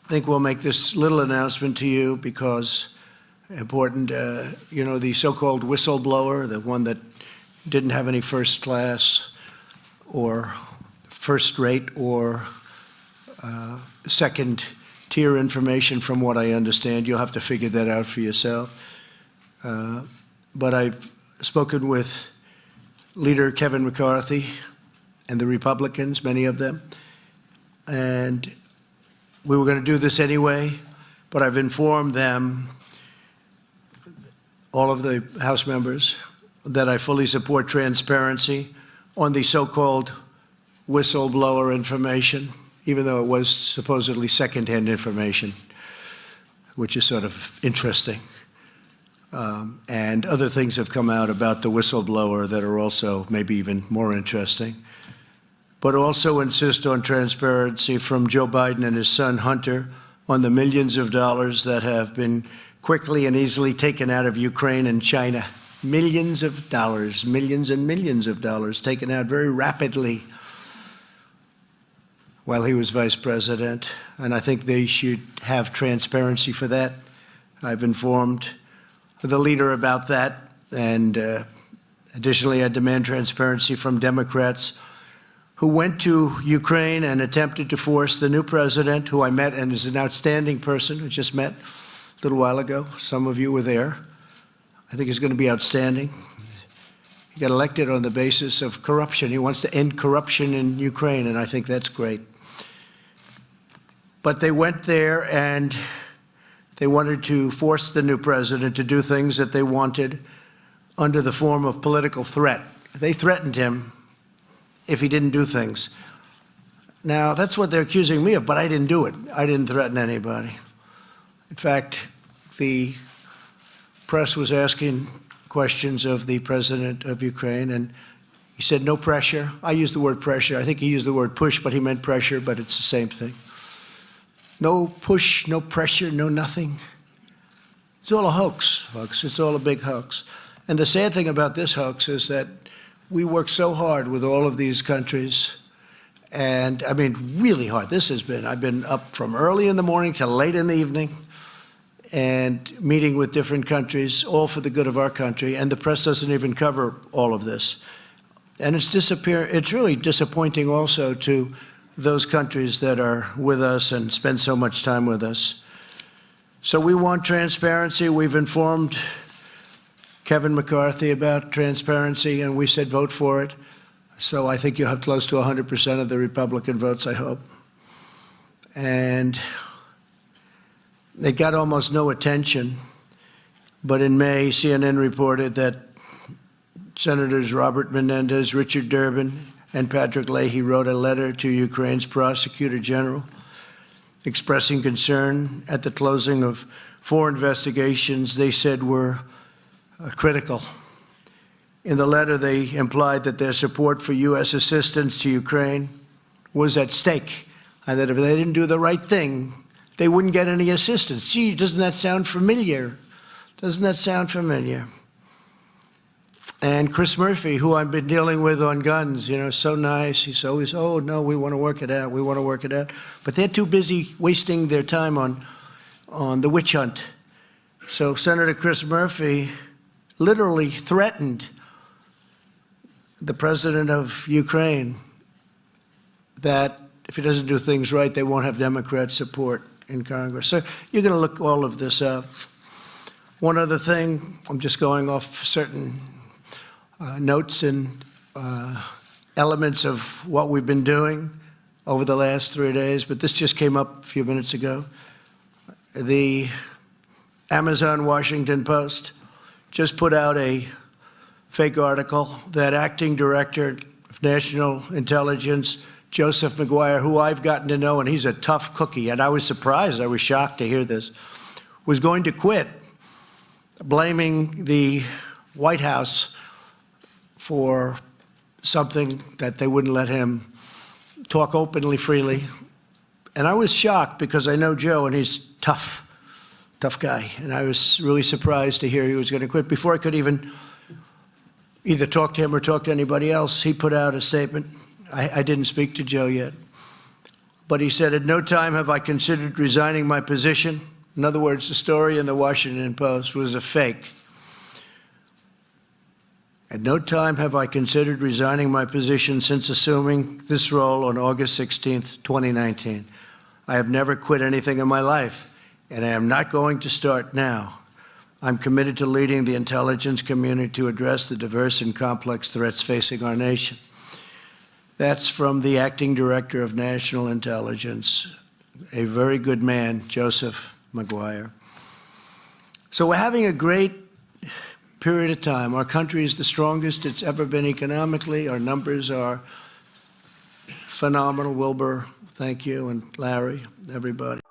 think we'll make this little announcement to you because important, the so-called whistleblower, the one that didn't have any first class or first rate or second tier information from what I understand. You'll have to figure that out for yourself. But I've spoken with Leader Kevin McCarthy and the Republicans, many of them, and we were going to do this anyway, but I've informed them, all of the House members, that I fully support transparency on the so-called whistleblower information, even though it was supposedly secondhand information, which is sort of interesting. And other things have come out about the whistleblower that are also maybe even more interesting. But also insist on transparency from Joe Biden and his son Hunter on the millions of dollars that have been quickly and easily taken out of Ukraine and China. Millions of dollars, millions and millions of dollars taken out very rapidly while he was vice president. And I think they should have transparency for that. I've informed the leader about that. And additionally, I demand transparency from Democrats who went to Ukraine and attempted to force the new president, who I met and is an outstanding person, who just met a little while ago. Some of you were there. I think he's going to be outstanding. He got elected on the basis of corruption. He wants to end corruption in Ukraine, and I think that's great. But they went there and they wanted to force the new president to do things that they wanted under the form of political threat. They threatened him if he didn't do things. Now, that's what they're accusing me of, but I didn't do it. I didn't threaten anybody. In fact, the press was asking questions of the president of Ukraine, and he said, no pressure. I used the word pressure. I think he used the word push, but he meant pressure, but it's the same thing. No push, no pressure, no nothing. It's all a hoax, folks. It's all a big hoax. And the sad thing about this hoax is that we work so hard with all of these countries, and I mean really hard. I've been up from early in the morning till late in the evening and meeting with different countries, all for the good of our country, and the press doesn't even cover all of this. And it's really disappointing also to those countries that are with us and spend so much time with us. So we want transparency. We've informed Kevin McCarthy about transparency, and we said vote for it. So I think you'll have close to 100% of the Republican votes, I hope. And they got almost no attention. But in May, CNN reported that Senators Robert Menendez, Richard Durbin, and Patrick Leahy wrote a letter to Ukraine's Prosecutor General expressing concern at the closing of 4 investigations they said were critical. In the letter, they implied that their support for U.S. assistance to Ukraine was at stake, and that if they didn't do the right thing, they wouldn't get any assistance. Gee, doesn't that sound familiar? Doesn't that sound familiar? And Chris Murphy, who I've been dealing with on guns, so nice. He's always, oh, no, we want to work it out. We want to work it out. But they're too busy wasting their time on the witch hunt. So Senator Chris Murphy literally threatened the president of Ukraine that if he doesn't do things right, they won't have Democrat support in Congress. So you're going to look all of this up. One other thing, I'm just going off certain notes and elements of what we've been doing over the last 3 days, but this just came up a few minutes ago. The Amazon Washington Post just put out a fake article that Acting Director of National Intelligence, Joseph McGuire, who I've gotten to know, and he's a tough cookie, and I was surprised, I was shocked to hear this, was going to quit, blaming the White House for something that they wouldn't let him talk openly, freely. And I was shocked because I know Joe, and he's tough guy. And I was really surprised to hear he was going to quit. Before I could even either talk to him or talk to anybody else, he put out a statement. I didn't speak to Joe yet. But he said, at no time have I considered resigning my position. In other words, the story in the Washington Post was a fake. At no time have I considered resigning my position since assuming this role on August 16th, 2019. I have never quit anything in my life, and I am not going to start now. I'm committed to leading the intelligence community to address the diverse and complex threats facing our nation. That's from the acting director of national intelligence, a very good man, Joseph McGuire. So we're having a great period of time. Our country is the strongest it's ever been economically. Our numbers are phenomenal. Wilbur, thank you, and Larry, everybody.